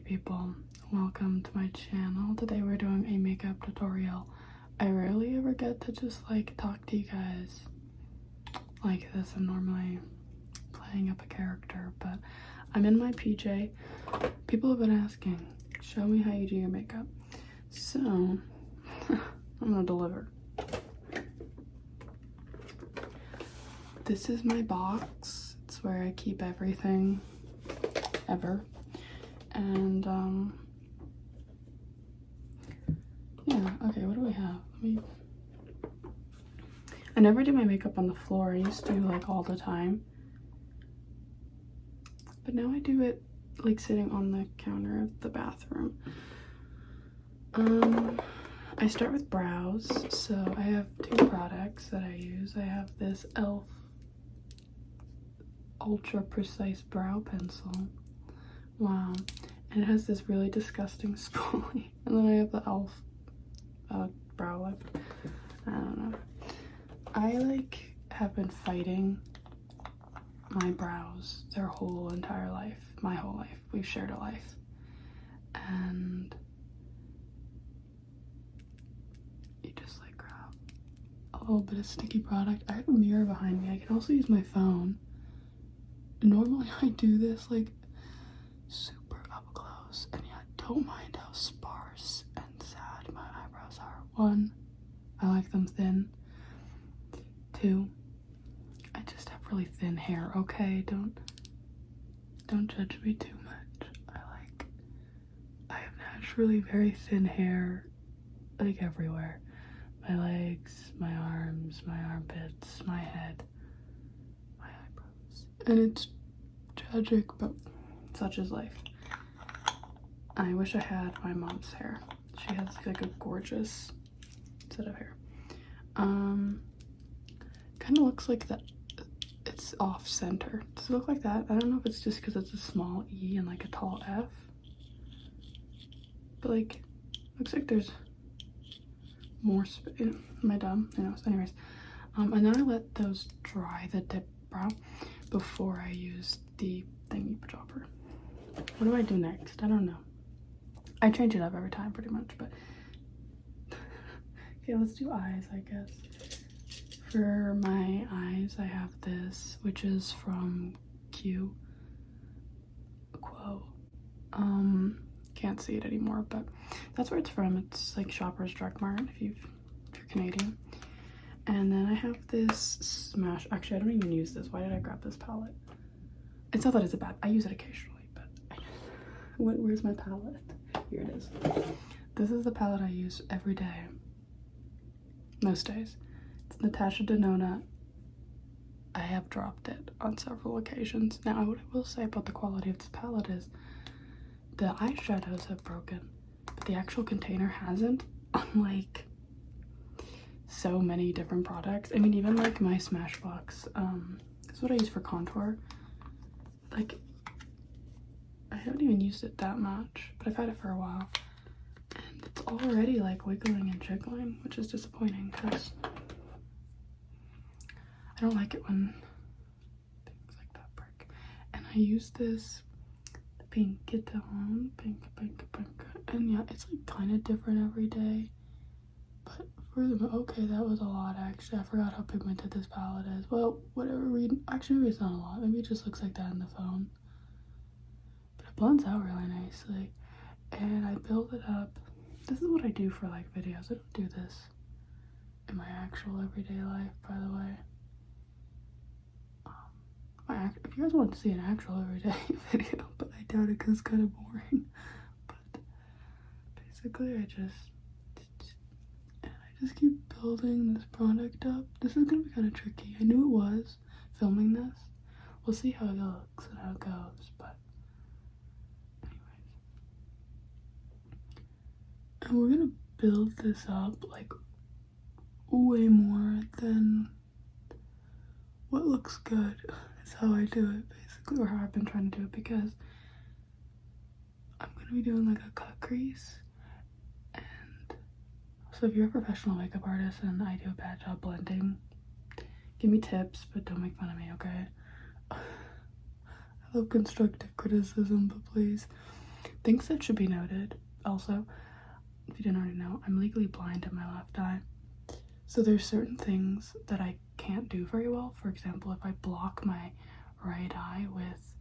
people, welcome to my channel. Today we're doing a makeup tutorial. I rarely ever get to just like talk to you guys like this. I'm normally playing up a character, but I'm in my PJ. People have been asking, show me how you do your makeup. So I'm gonna deliver. This is my box. It's where I keep everything ever. And yeah, okay, what do we have? I never do my makeup on the floor. I used to like all the time, but now I do it like sitting on the counter of the bathroom. I start with brows. So I have two products that I use. I have this e.l.f. Ultra Precise Brow Pencil. Wow. And it has this really disgusting spoolie. And then I have the e.l.f. Brow lip. I don't know. I like have been fighting my brows their whole entire life. My whole life. We've shared a life. And you just like grab a little bit of sticky product. I have a mirror behind me. I can also use my phone. Normally I do this like super up close, and yet don't mind how sparse and sad my eyebrows are. 1, I like them thin. 2, I just have really thin hair, okay? Don't judge me too much. I have naturally very thin hair, like everywhere. My legs, my arms, my armpits, my head, my eyebrows. And it's tragic, but such is life. I wish I had my mom's hair. She has like a gorgeous set of hair. Kind of looks like that. It's off center. Does it look like that? I don't know if it's just because it's a small E and like a tall F. But like, looks like there's more space. Am I dumb? Who knows? Anyways, and then I let those dry, the dip brow, before I use the thingy dropper. What do I do next? I don't know. I change it up every time pretty much, but okay, let's do eyes, I guess. For my eyes, I have this, which is from Quo. Can't see it anymore, but that's where it's from. It's like Shoppers Drug Mart if you're Canadian. And then I have this Smash. Actually, I don't even use this. Why did I grab this palette? It's not that it's a bad. I use it occasionally, but where's my palette? Here it is. This is the palette I use every day. Most days. It's Natasha Denona. I have dropped it on several occasions. Now, what I will say about the quality of this palette is the eyeshadows have broken, but the actual container hasn't, unlike so many different products. I mean, even like my Smashbox, this is what I use for contour. Like, I haven't even used it that much, but I've had it for a while. And it's already like wiggling and jiggling, which is disappointing because I don't like it when things like that break. And I use this pink, and yeah, it's like kind of different every day. But for the okay, that was a lot actually. I forgot how pigmented this palette is. Well, whatever reason, actually maybe it's not a lot. Maybe it just looks like that in the phone. But it blends out really nicely. And I build it up. This is what I do for like videos. I don't do this in my actual everyday life, by the way. If you guys want to see an actual everyday video, but I doubt it because it's kind of boring. But basically, I just keep building this product up. This is gonna be kind of tricky. I knew it was filming this. We'll see how it looks and how it goes. But anyways, and we're gonna build this up like way more than what looks good. Is how I do it basically, or how I've been trying to do it, because I'm gonna be doing like a cut crease. And so if you're a professional makeup artist and I do a bad job blending, give me tips, but don't make fun of me, okay? I love constructive criticism, but please. Things that should be noted also, if you didn't already know, I'm legally blind in my left eye. So there's certain things that I can't do very well. For example, if I block my right eye with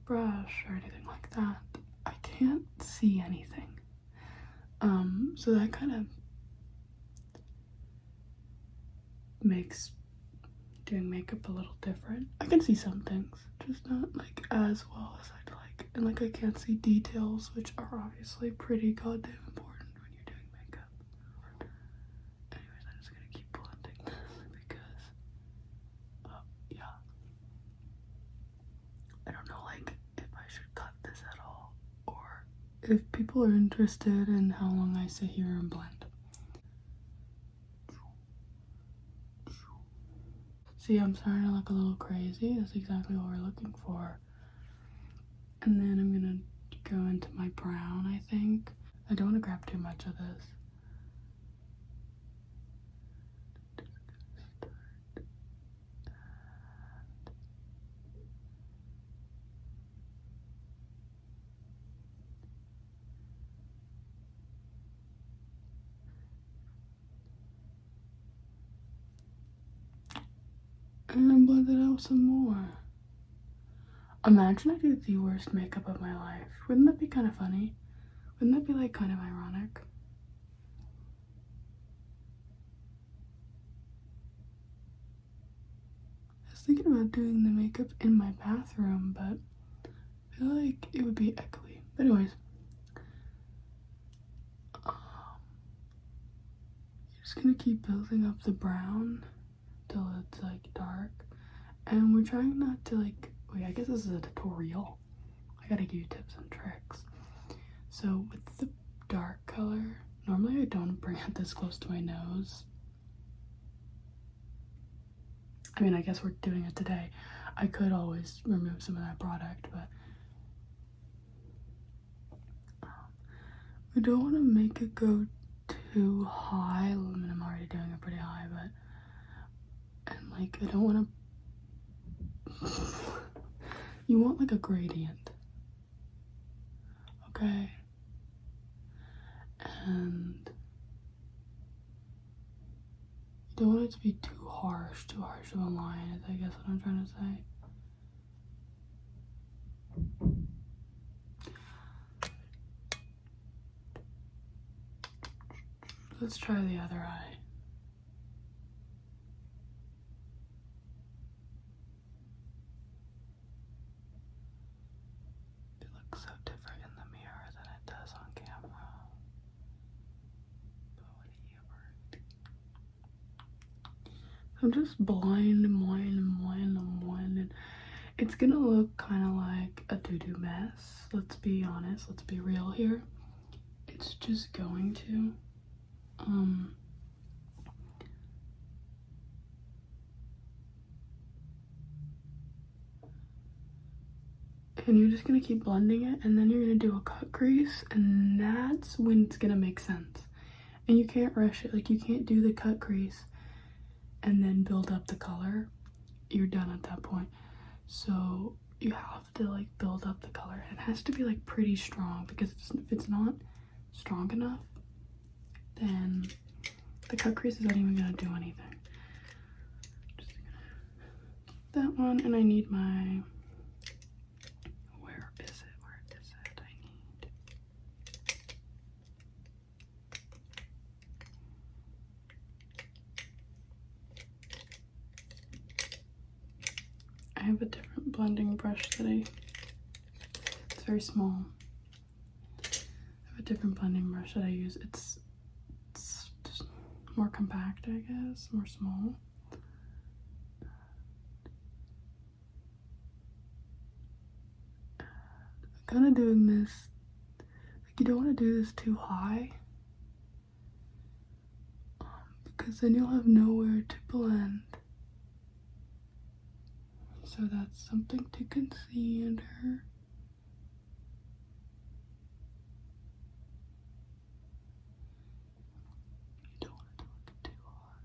brush or anything like that, I can't see anything. So that kind of makes doing makeup a little different. I can see some things, just not like as well as I'd like. And like I can't see details, which are obviously pretty goddamn important when you're doing makeup. Anyways, I'm just gonna keep blending this because yeah. I don't know like if I should cut this at all or if people are interested in how long I sit here and blend. See, I'm starting to look a little crazy. That's exactly what we're looking for. And then I'm gonna go into my brown, I think. I don't want to grab too much of this. And then blend it out some more. Imagine I do the worst makeup of my life. Wouldn't that be kind of funny? Wouldn't that be like kind of ironic? I was thinking about doing the makeup in my bathroom, but I feel like it would be echoey. But anyways, you're just gonna keep building up the brown till it's like dark. And we're trying not to like, wait, I guess this is a tutorial. I gotta give you tips and tricks. So with the dark color, normally I don't bring it this close to my nose. I mean, I guess we're doing it today. I could always remove some of that product, but we don't want to make it go too high. I mean, I'm already doing it pretty high, but, and like, I don't want to, you want like a gradient, okay? And you don't want it to be too harsh of a line, is I guess what I'm trying to say. Let's try the other eye. It looks so different in the mirror than it does on camera. But whatever. I'm just blind. It's gonna look kind of like a doo-doo mess. Let's be honest. Let's be real here. It's just going to. And you're just gonna keep blending it, and then you're gonna do a cut crease, and that's when it's gonna make sense. And you can't rush it. Like, you can't do the cut crease and then build up the color. You're done at that point. So you have to like build up the color. It has to be like pretty strong, because if it's not strong enough, then the cut crease isn't even gonna do anything. Just gonna that one, and I need my, where is it? I have a different blending brush that it's very small. I have a different blending brush that I use. It's just more compact, I guess, more small. I'm kind of doing this, like, you don't want to do this too high, because then you'll have nowhere to blend. So that's something to consider. You don't want it to look too harsh.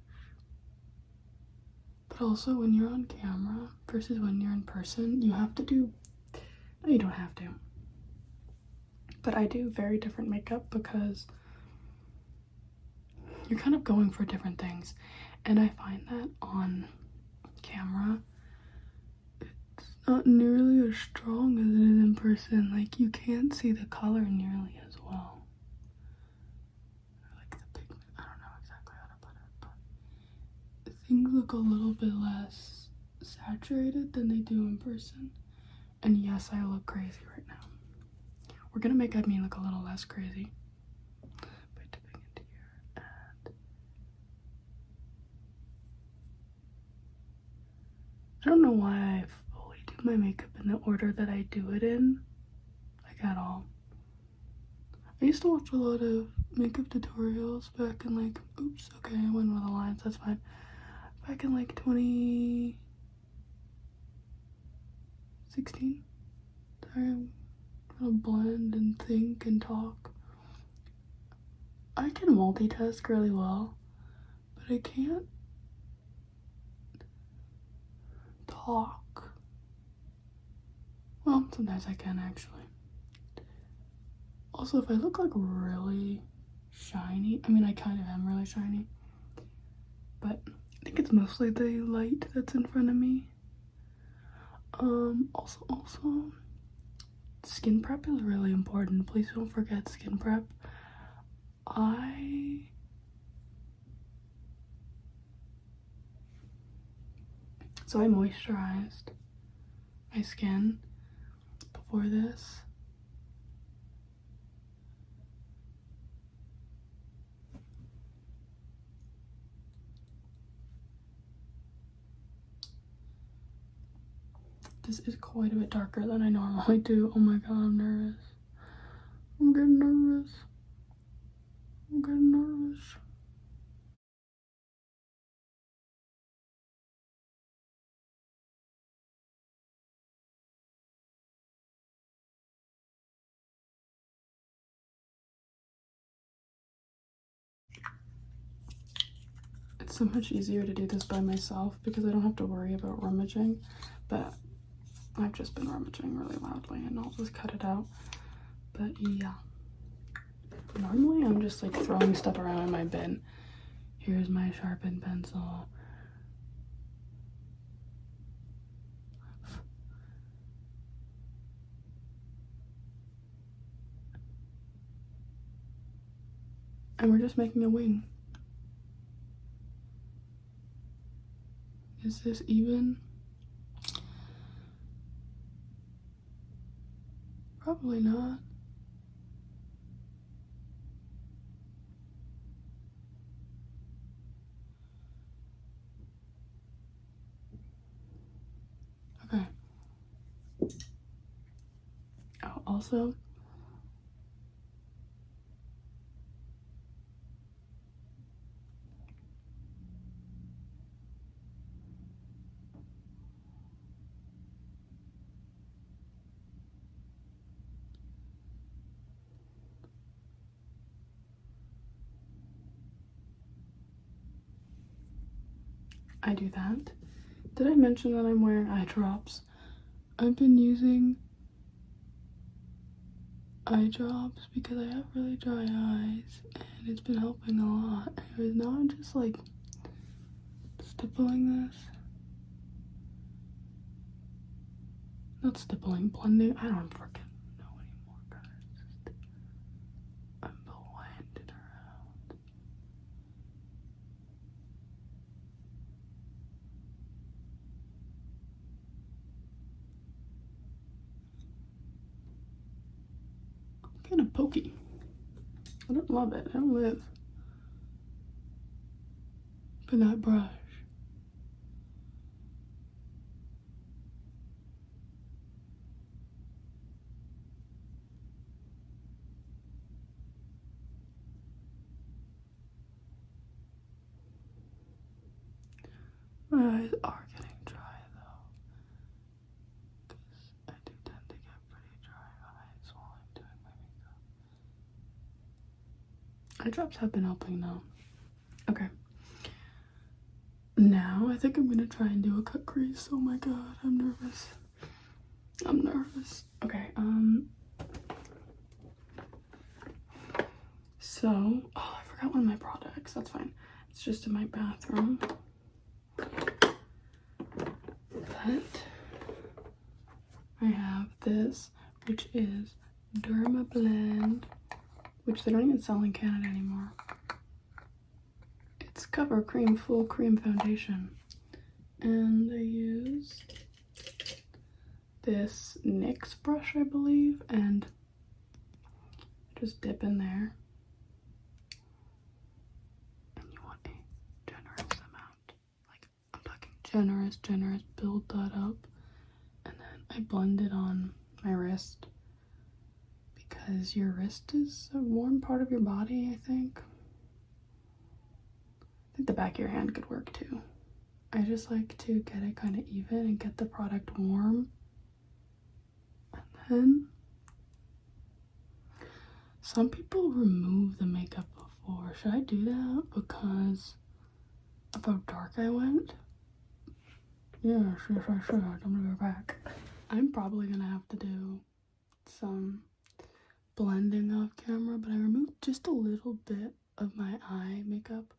But also, when you're on camera versus when you're in person, you have to do, no, you don't have to. But I do very different makeup because you're kind of going for different things. And I find that on camera, it's not nearly as strong as it is in person. Like, you can't see the color nearly as well. Like the pigment, I don't know exactly how to put it, but things look a little bit less saturated than they do in person. And yes, I look crazy right now. We're gonna make me look a little less crazy by dipping into here. And I don't know why I fully do my makeup in the order that I do it in, like at all. I used to watch a lot of makeup tutorials back in like, oops, okay, I went with the lines, that's fine. Back in like 2016. Sorry, I'm gonna blend and think and talk. I can multitask really well, but I can't talk. Well, sometimes I can actually. Also, if I look like really shiny, I mean, I kind of am really shiny, but I think it's mostly the light that's in front of me. Also, skin prep is really important. Please don't forget skin prep. So I moisturized my skin before this. This is quite a bit darker than I normally do. Oh my god, I'm nervous. I'm getting nervous. I'm getting nervous. It's so much easier to do this by myself because I don't have to worry about rummaging, but I've just been rummaging really loudly and I'll just cut it out. But yeah, normally I'm just like throwing stuff around in my bin. Here's my sharpened pencil. And we're just making a wing. Is this even? Probably not. Okay. Oh, also, I do that. Did I mention that I'm wearing eye drops? I've been using eye drops because I have really dry eyes and it's been helping a lot. Anyways, now I'm just like stippling this. Not stippling, blending. I don't freaking know anymore, guys. I'm blending around. Kind of pokey. I don't love it. I don't live for that brush. My eyes are getting dry though, because I do tend to get pretty dry eyes while I'm doing my makeup. Eye drops have been helping though. Okay. Now I think I'm gonna try and do a cut crease. Oh my god, I'm nervous. I'm nervous. Okay, so that's fine. It's just in my bathroom. But I have this, which is Derma Blend, which they don't even sell in Canada anymore. It's Cover Cream Full Cream Foundation. And I use this NYX brush, I believe, and just dip in there. And you want a generous amount. Like, I'm talking generous, build that up. And then I blend it on my wrist. Because your wrist is a warm part of your body, I think. I think the back of your hand could work too. I just like to get it kind of even and get the product warm. And then some people remove the makeup before. Should I do that because of how dark I went? Yeah, sure, I should. I'm gonna go back. I'm probably gonna have to do some blending off camera, but I removed just a little bit of my eye makeup.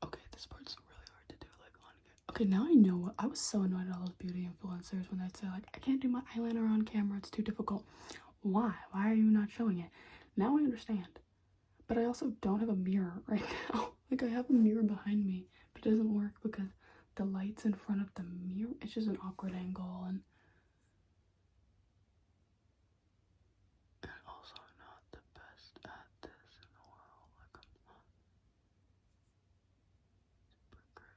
Okay, this part's really hard to do, like, on camera. Okay, now I know what I was so annoyed at all those beauty influencers when they'd say, like, I can't do my eyeliner on camera, it's too difficult. Why are you not showing it? Now I understand. But I also don't have a mirror right now. Like, I have a mirror behind me, but it doesn't work because the light's in front of the mirror. It's just an awkward angle, and also not the best at this in the world. Like, I'm not super great.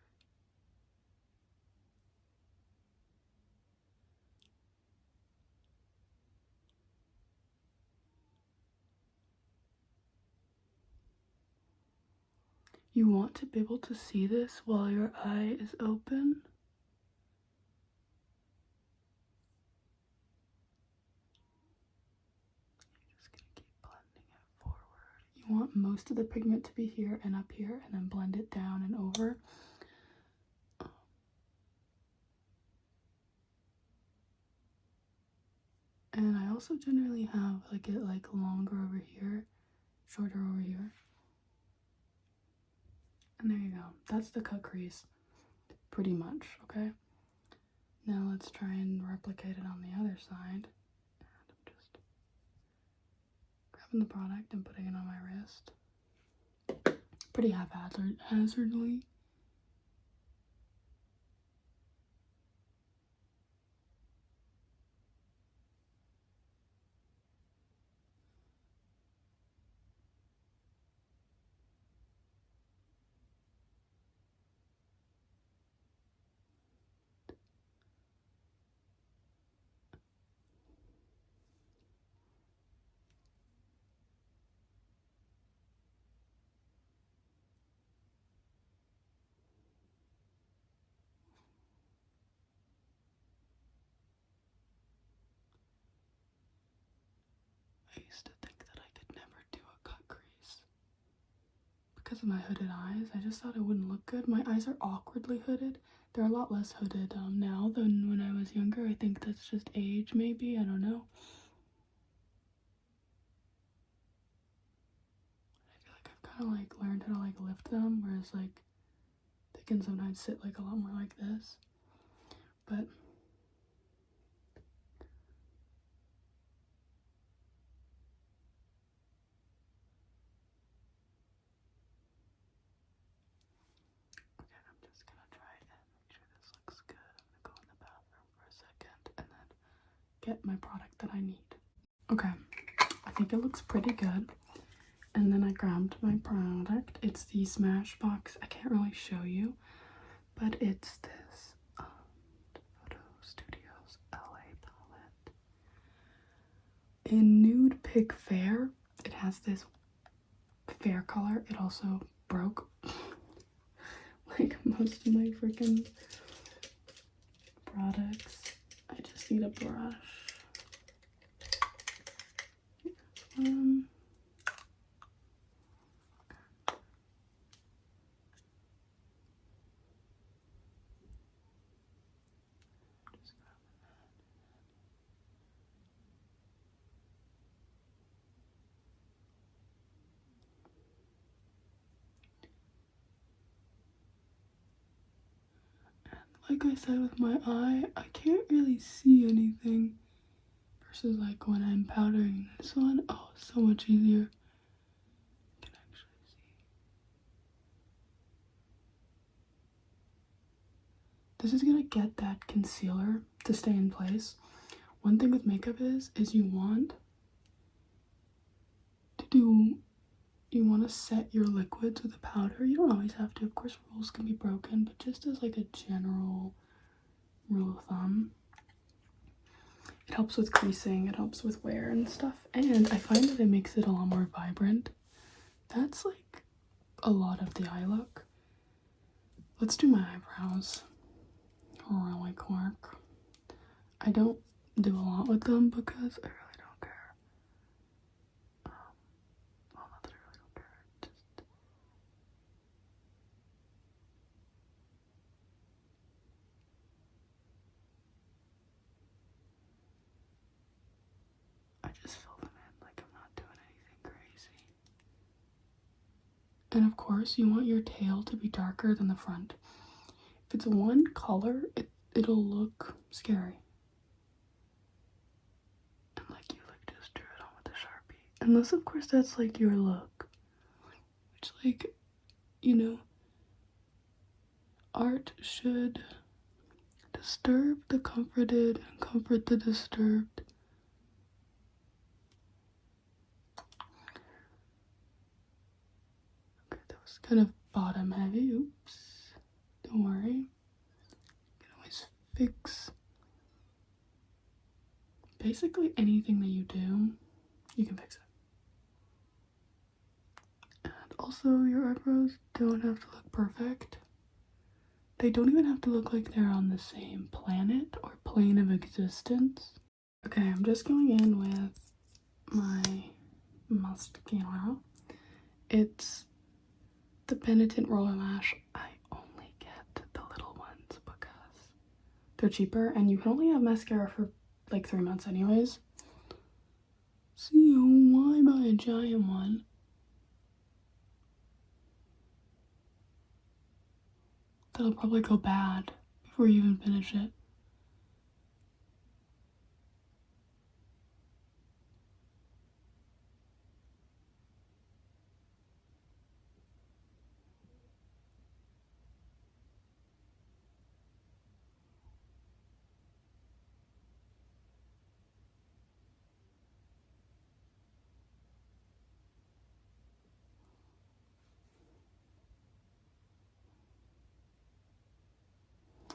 You want to be able to see this while your eye is open. Just gonna keep blending it forward. You want most of the pigment to be here and up here, and then blend it down and over. And I also generally have like it like longer over here, shorter over here. And there you go. That's the cut crease, pretty much, okay? Now let's try and replicate it on the other side. And I'm just grabbing the product and putting it on my wrist. Pretty haphazardly. I used to think that I could never do a cut crease because of my hooded eyes. I just thought it wouldn't look good. My eyes are awkwardly hooded. They're a lot less hooded now than when I was younger. I think that's just age, maybe. I don't know. I feel like I've kind of like learned how to like lift them, whereas like they can sometimes sit like a lot more like this. But okay, I'm just gonna try and make sure this looks good. I'm gonna go in the bathroom for a second and then get my product that I need. Okay, I think it looks pretty good. And then I grabbed my product. It's the Smashbox. I can't really show you, but it's this Photo Studios LA palette in Nude Pig Fair. It has this fair color. It also broke like most of my freaking products. I just need a brush. like I said with my eye, I can't really see anything. Versus like when I'm powdering this one, oh, so much easier. I can actually see. This is gonna get that concealer to stay in place. One thing with makeup is you want to set your liquids with a powder. You don't always have to, of course, rules can be broken, but just as like a general rule of thumb, it helps with creasing, it helps with wear and stuff, and I find that it makes it a lot more vibrant. That's like a lot of the eye look. Let's do my eyebrows really quick. I don't do a lot with them because I really don't care. Well, not that I really don't care. I just fill them in like I'm not doing anything crazy. And of course, you want your tail to be darker than the front. If it's one color, it'll look scary. And like you like just drew it on with a Sharpie. Unless of course that's like your look. Which like, you know, art should disturb the comforted and comfort the disturbed. Okay, that was kind of bottom heavy. Oops. Don't worry. You can always fix basically anything that you do, you can fix it. And also, your eyebrows don't have to look perfect. They don't even have to look like they're on the same planet or plane of existence. Okay, I'm just going in with my mascara. It's the Penitent Roller Lash. I only get the little ones because they're cheaper, and you can only have mascara for like 3 months anyways. So why buy a giant one? That'll probably go bad before you even finish it.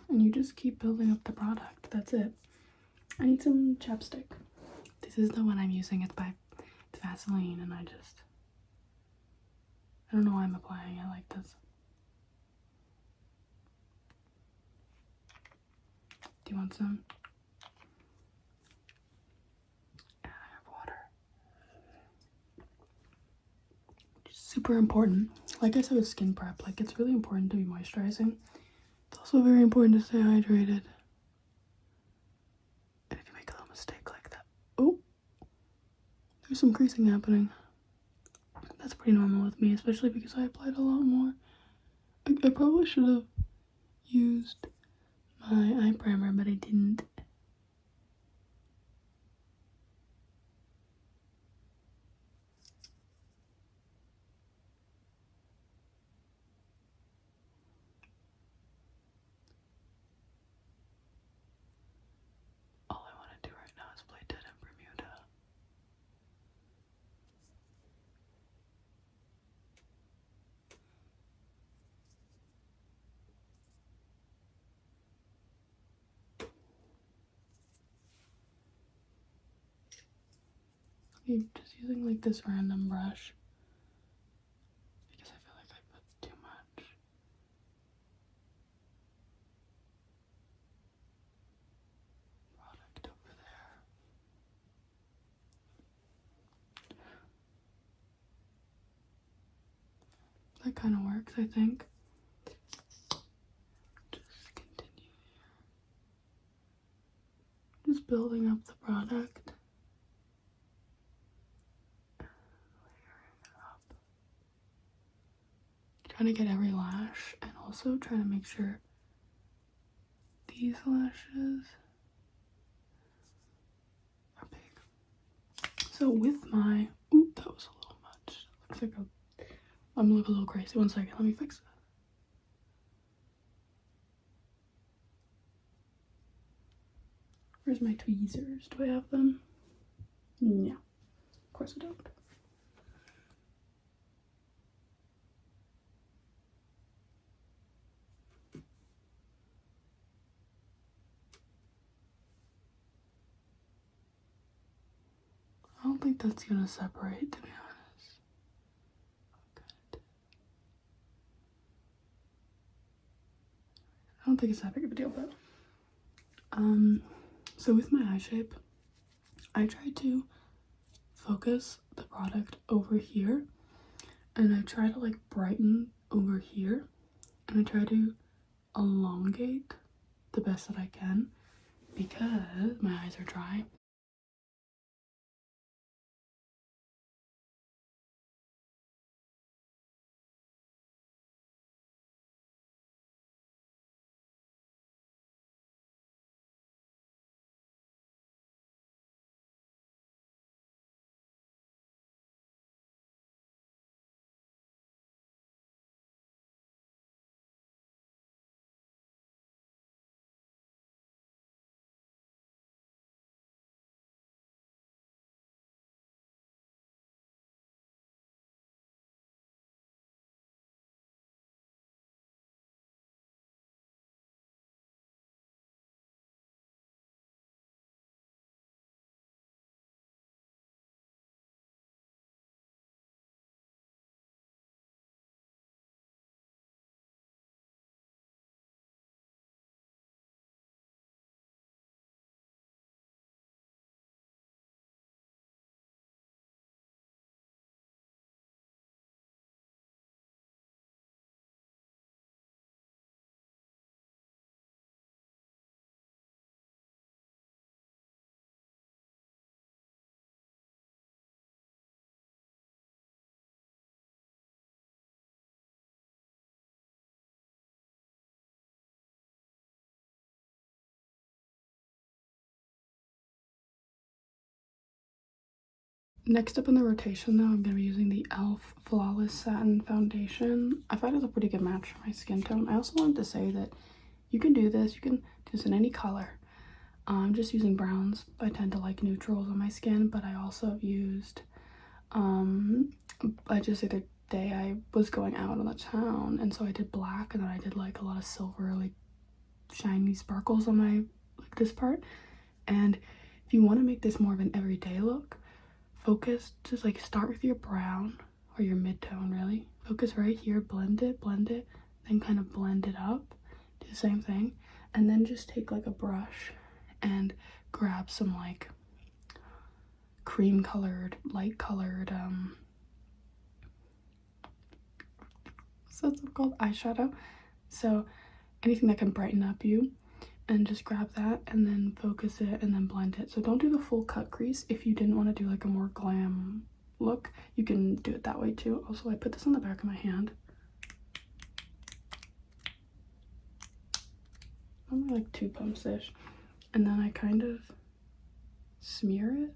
And you just keep building up the product. That's it. I need some chapstick. This is the one I'm using. It's Vaseline, and I don't know why I'm applying it like this. Do you want some? And I have water. Which is super important. Like I said with skin prep, like it's really important to be moisturizing. It's also very important to stay hydrated. And if you make a little mistake like that, oh, there's some creasing happening. That's pretty normal with me, especially because I applied a lot more. I probably should have used my eye primer, but I didn't. All I want to do right now is play Dead in Bermuda. I'm just using like this random brush because I feel like I put too much. Product over there. That kind of works, I think. Just continue here. Just building up the product. Layering it up. Trying to get every lash, and also trying to make sure these lashes are big. So with my, ooh, that was a little much. Looks like I'm looking a little crazy. One second, let me fix it. Where's my tweezers? Do I have them? Yeah, of course I don't. I don't think that's gonna separate, to be honest. Good. I don't think it's that big of a deal, but so with my eye shape, I try to focus the product over here, and I try to like brighten over here, and I try to elongate the best that I can because my eyes are dry. Next up in the rotation though, I'm going to be using the e.l.f. Flawless Satin Foundation. I find it's a pretty good match for my skin tone. I also wanted to say that you can do this. You can do this in any color. I'm just using browns. I tend to like neutrals on my skin, but I also have used, I just the other day I was going out on the town, and so I did black, and then I did like a lot of silver, like shiny sparkles on my, like this part. And if you want to make this more of an everyday look, focus, just like start with your brown or your mid-tone, really. Focus right here, blend it, then kind of blend it up. Do the same thing. And then just take like a brush and grab some like cream colored, light colored, so it's called eyeshadow. So anything that can brighten up you, and just grab that and then focus it and then blend it. So don't do the full cut crease. If you didn't want to do like a more glam look, you can do it that way too. Also, I put this on the back of my hand. Only like 2 pumps-ish. And then I kind of smear it.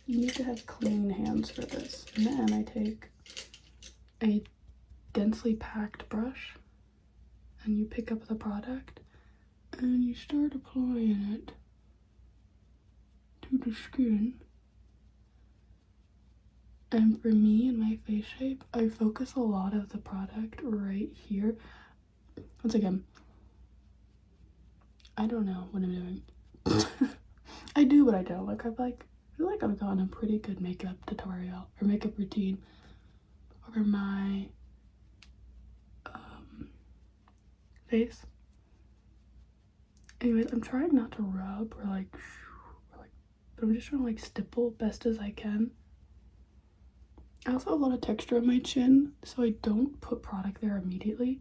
You need to have clean hands for this. And then I take a densely packed brush and you pick up the product and you start applying it to the skin. And for me and my face shape, I focus a lot of the product right here. Once again, I don't know what I'm doing. I do, but I don't. Like I feel like I've gotten a pretty good makeup tutorial or makeup routine over my face. Anyways, I'm trying not to rub or like, but I'm just trying to like stipple best as I can. I also have a lot of texture on my chin, so I don't put product there immediately,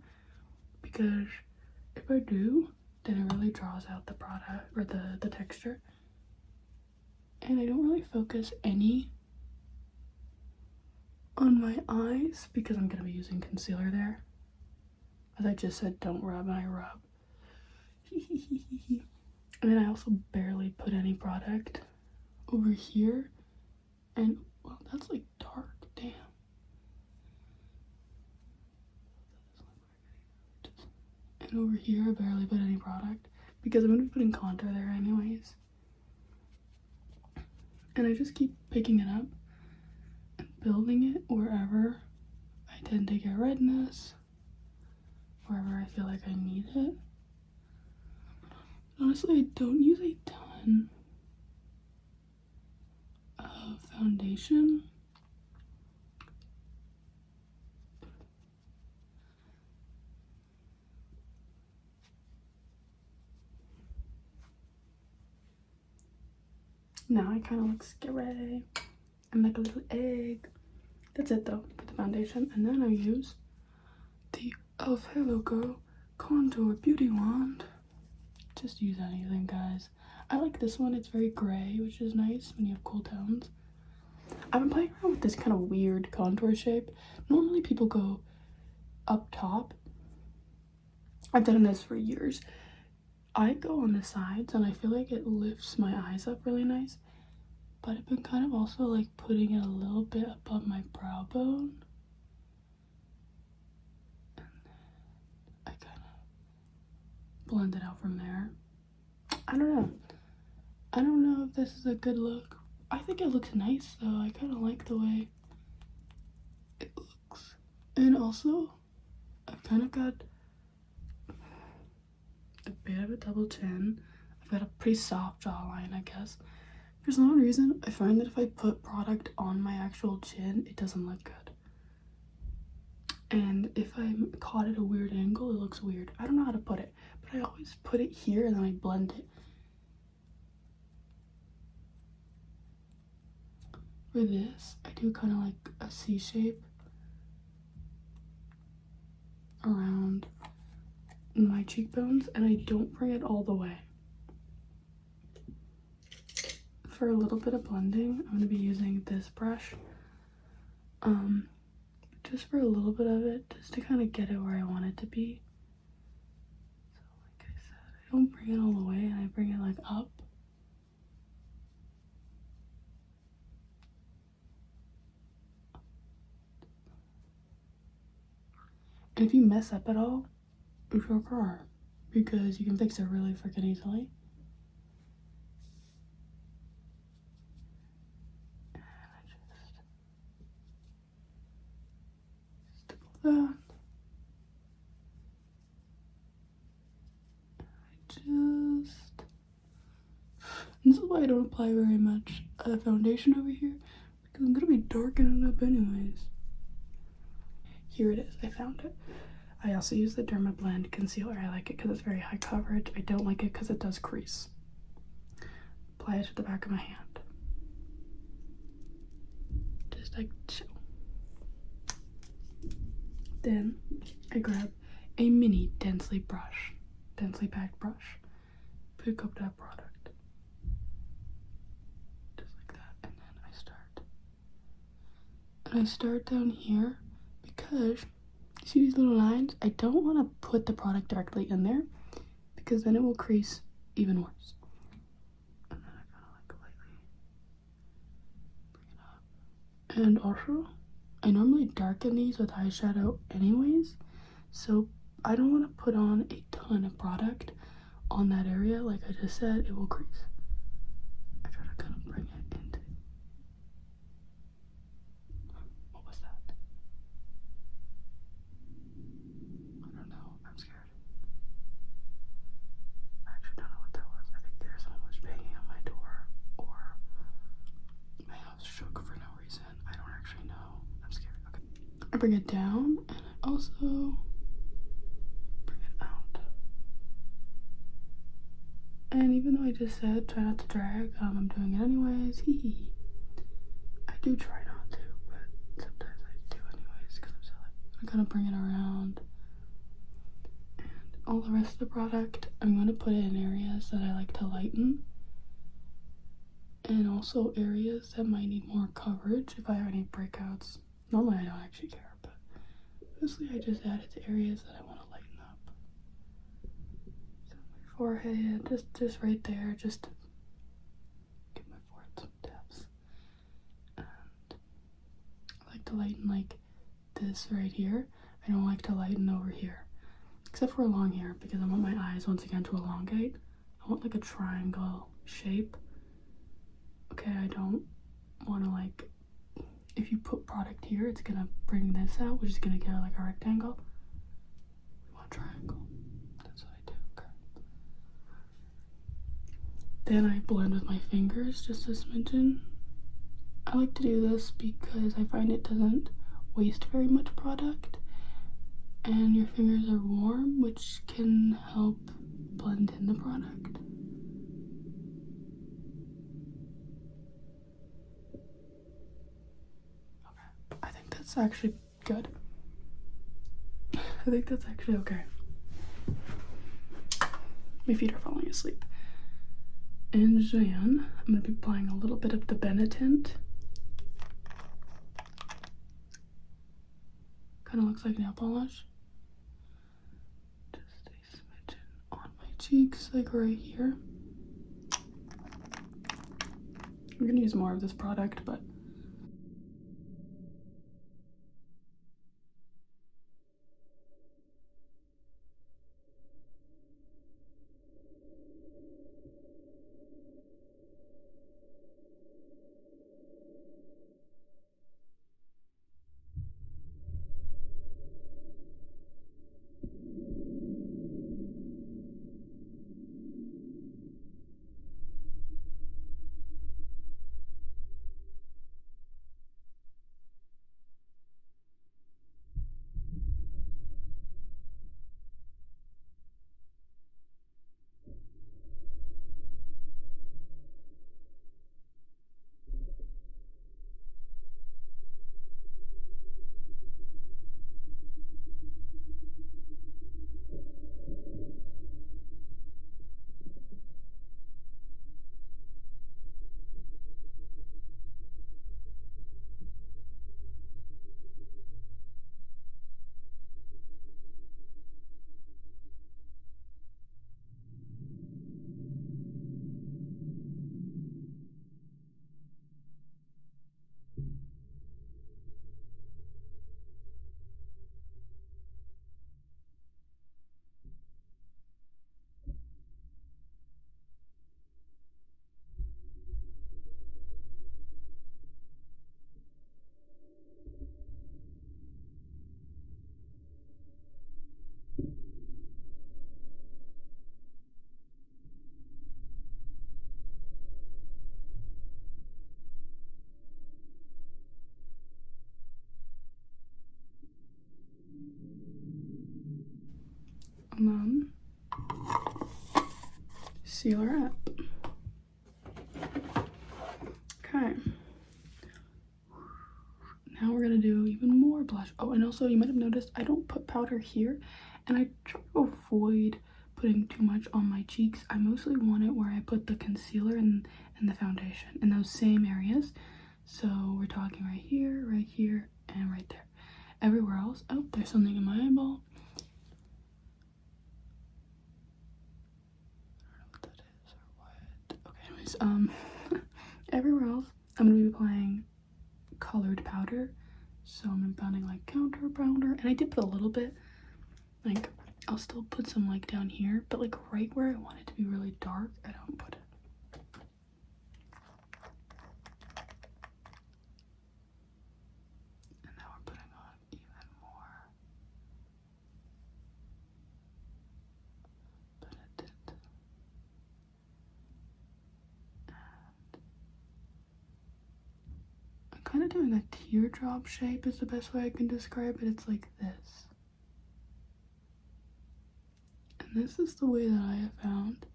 because if I do, then it really draws out the product or the texture. And I don't really focus any on my eyes because I'm gonna be using concealer there. As I just said, don't rub, and I rub. And then I also barely put any product over here. And, well, that's like dark, damn. And over here, I barely put any product because I'm gonna be putting contour there anyways. And I just keep picking it up and building it wherever I tend to get redness, wherever I feel like I need it. Honestly, I don't use a ton of foundation. Now I kind of look scary. I'm like a little egg. That's it though for the foundation. And then I use the e.l.f. Hello Girl Contour Beauty Wand. Just use anything, guys. I like this one. It's very gray, which is nice when you have cool tones. I've been playing around with this kind of weird contour shape. Normally people go up top. I've done this for years. I go on the sides and I feel like it lifts my eyes up really nice. But I've been kind of also like putting it a little bit above my brow bone. And then I kind of blend it out from there. I don't know. I don't know if this is a good look. I think it looks nice though. I kind of like the way it looks. And also, I've kind of got a bit of a double chin. I've got a pretty soft jawline, I guess. For some reason, I find that if I put product on my actual chin, it doesn't look good. And if I'm caught at a weird angle, it looks weird. I don't know how to put it, but I always put it here and then I blend it. For this, I do kind of like a C shape around my cheekbones, and I don't bring it all the way. For a little bit of blending, I'm going to be using this brush, just for a little bit of it, just to kind of get it where I want it to be. So like I said, I don't bring it all the way, and I bring it like up. And if you mess up at all, it's your car, because you can fix it really freaking easily. And I just stipple that. This is why I don't apply very much foundation over here, because I'm gonna be darkening it up anyways. Here it is, I found it. I also use the Dermablend concealer. I like it because it's very high coverage. I don't like it because it does crease. Apply it to the back of my hand. Just like so. Then I grab a mini densely packed brush. Pick up that product. Just like that. And then I start. And I start down here because you see these little lines? I don't want to put the product directly in there because then it will crease even worse. And then I kind of like lightly bring it up. And also, I normally darken these with eyeshadow anyways, so I don't want to put on a ton of product on that area. Like I just said, it will crease. I try to kind of bring it into. What was that? I don't know. I'm scared. I actually don't know what that was. I think there's someone was banging on my door, or my house shook for no reason. I don't actually know. I'm scared. Okay. I bring it down, and I also bring it out. And even though I just said try not to drag, I'm doing it anyways. Hee hee hee. I do try not to, but sometimes I do anyways because I'm silly. I'm gonna bring it around. And all the rest of the product, I'm gonna put it in areas that I like to lighten. And also areas that might need more coverage if I have any breakouts. Normally I don't actually care, but mostly I just add it to areas that I want to lighten up. So my forehead, just right there, just to give my forehead some depth. And I like to lighten like this right here. I don't like to lighten over here, except for along here, because I want my eyes once again to elongate. I want like a triangle shape. Okay, I don't want to like, if you put product here, it's gonna bring this out, which is gonna get like a rectangle. We want a triangle. That's what I do. Okay. Then I blend with my fingers just a smidgen. I like to do this because I find it doesn't waste very much product, and your fingers are warm, which can help blend in the product. Okay, I think that's actually good. I think that's actually okay. My feet are falling asleep. And then I'm going to be applying a little bit of the Benetint. Kind of looks like nail polish. Just a smidgen on my cheeks, like right here. I'm going to use more of this product, but and then seal her up. Okay. Now we're gonna do even more blush. Oh, and also you might have noticed I don't put powder here, and I try to avoid putting too much on my cheeks. I mostly want it where I put the concealer and the foundation in those same areas. So we're talking right here, and right there. Everywhere else, oh, there's something in my eyeball. I don't know what that is or what. Okay, anyways, everywhere else, I'm gonna be applying colored powder. So I'm pounding like counter powder, and I did put a little bit, like I'll still put some like down here, but like right where I want it to be really dark, I don't put it. And now we're putting on even more Benedict. I'm kind of doing a teardrop shape is the best way I can describe it. It's like this. And this is the way that I have found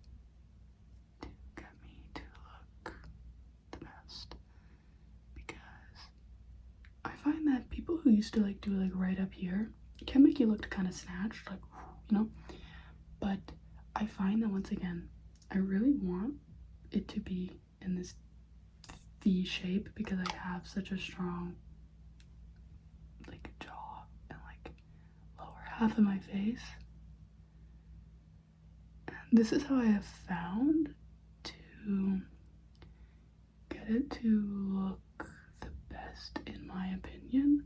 to get me to look the best. Because I find that people who used to like do like right up here, it can make you look kind of snatched, like, you know? But I find that once again, I really want it to be in this V shape because I have such a strong half of my face. This is how I have found to get it to look the best, in my opinion.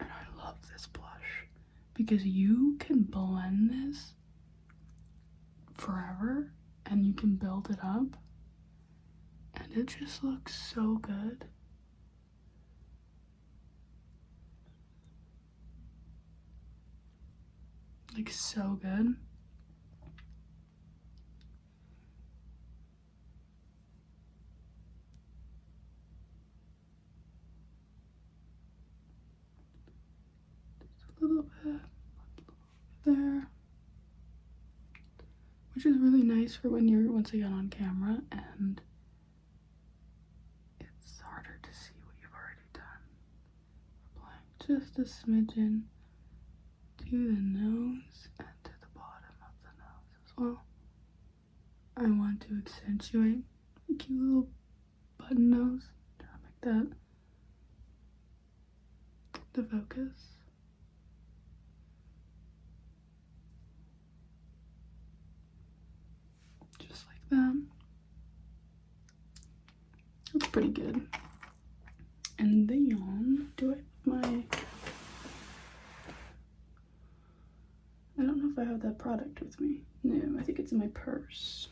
And I love this blush because you can blend this forever and you can build it up and it just looks so good. Like, so good. Just a little bit there, which is really nice for when you're once again on camera and it's harder to see what you've already done. Applying just a smidgen to the nose and to the bottom of the nose as well. I want to accentuate a cute little button nose. Try to make that the focus. Just like that. That's pretty good. And then, do I have my... I don't know if I have that product with me. No, I think it's in my purse.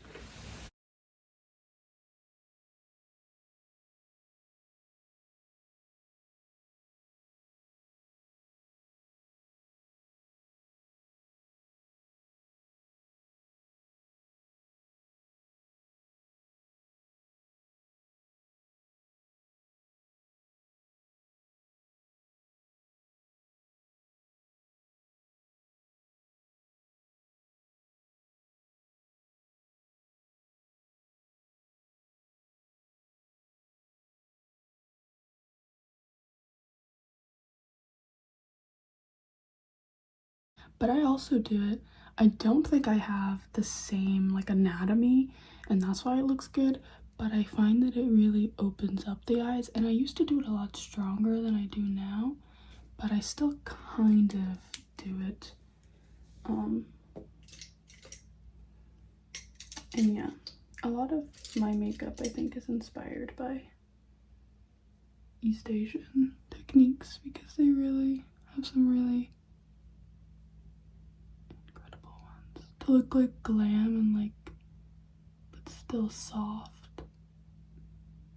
But I also do it. I don't think I have the same like anatomy and that's why it looks good, but I find that it really opens up the eyes, and I used to do it a lot stronger than I do now, but I still kind of do it. And yeah, a lot of my makeup I think is inspired by East Asian techniques because they really have some really incredible ones to look like glam and like, but still soft.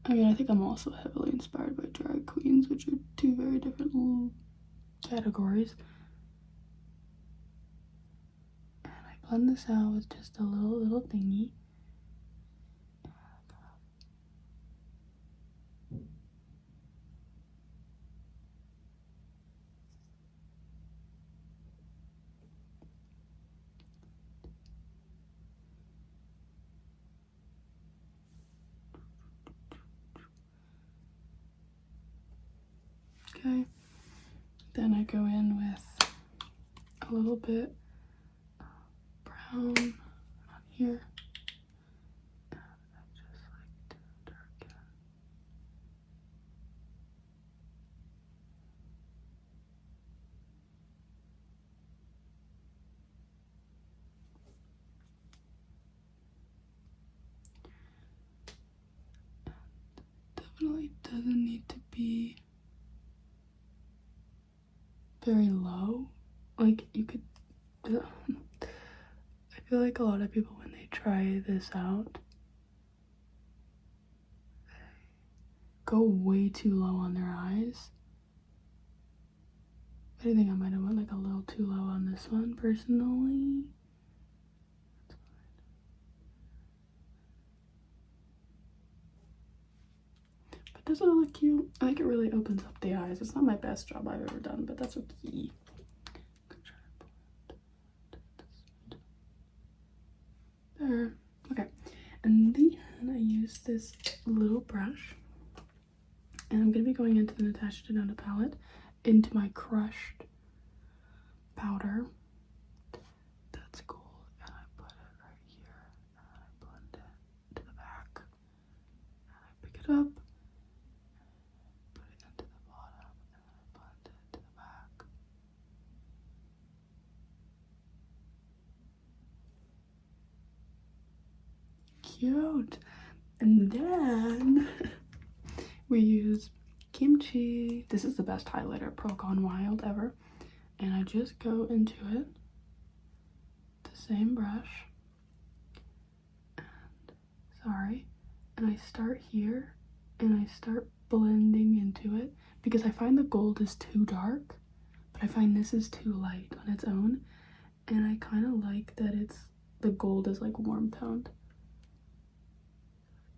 I mean, I think I'm also heavily inspired by drag queens, which are two very different little categories. And I blend this out with just a little thingy. Okay, then I go in with a little bit of brown on here. And I just like to darken. Definitely doesn't need to be very low. Like, you could... I feel like a lot of people, when they try this out, go way too low on their eyes. I think I might have went like a little too low on this one, personally. But doesn't it look cute? I think it really opens up the eyes. It's not my best job I've ever done, but that's okay. There. Okay. And then I use this little brush. And I'm going to be going into the Natasha Denona palette, into my crushed powder. That's gold. And I put it right here. And I blend it to the back. And I pick it up. Put it into the bottom. And I cute. And then we use kimchi. This is the best highlighter, Pearl Gone Wild, ever. And I just go into it, the same brush, and I start here, and I start blending into it, because I find the gold is too dark, but I find this is too light on its own, and I kind of like that the gold is like warm toned.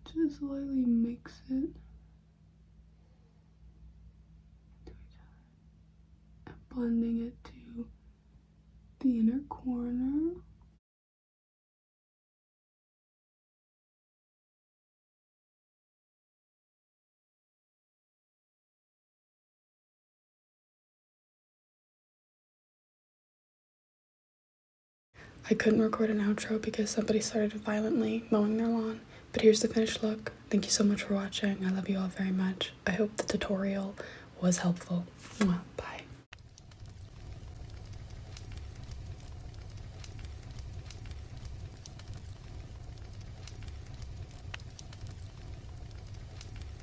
Just slightly mix it. Blending it to the inner corner. I couldn't record an outro because somebody started violently mowing their lawn, but here's the finished look. Thank you so much for watching. I love you all very much. I hope the tutorial was helpful. Mwah. Bye.